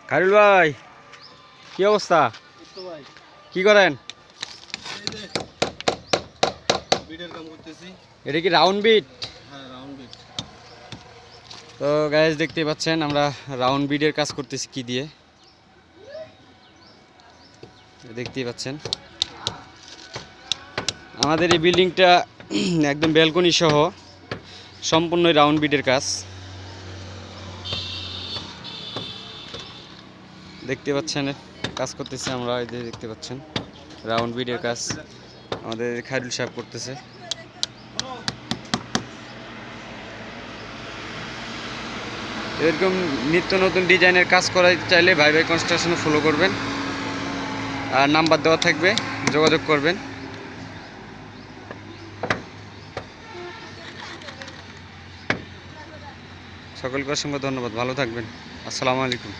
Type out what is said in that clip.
খায়রুল ভাই, কি অবস্থা? ভাই কি করেন? এই যে বিটের কাম করতেছি। এটা কি রাউন্ড বিট? হ্যাঁ, রাউন্ড বিট। তো গাইজ দেখতেই পাচ্ছেন আমরা রাউন্ড বিটের কাজ করতেছি কি দিয়ে, দেখতেই পাচ্ছেন আমাদের এই বিল্ডিংটা একদম ব্যালকনি সহ সম্পূর্ণ রাউন্ড বিটের কাজ। দেখতে পাচ্ছেন কাজ করতেছি আমরা, এই যে দেখতে পাচ্ছেন রাউন্ড বিটের কাজ আমাদের খায়রুল সাহেব করতেছে। এরকম নিত্য নতুন ডিজাইনের কাজ করাতে চাইলে ভাই ভাই কনস্ট্রাকশনে ফলো করবেন, আর নাম্বার দেওয়া থাকবে, যোগাযোগ করবেন। সকলকে অসংখ্য ধন্যবাদ, ভালো থাকবেন। আসসালামু আলাইকুম।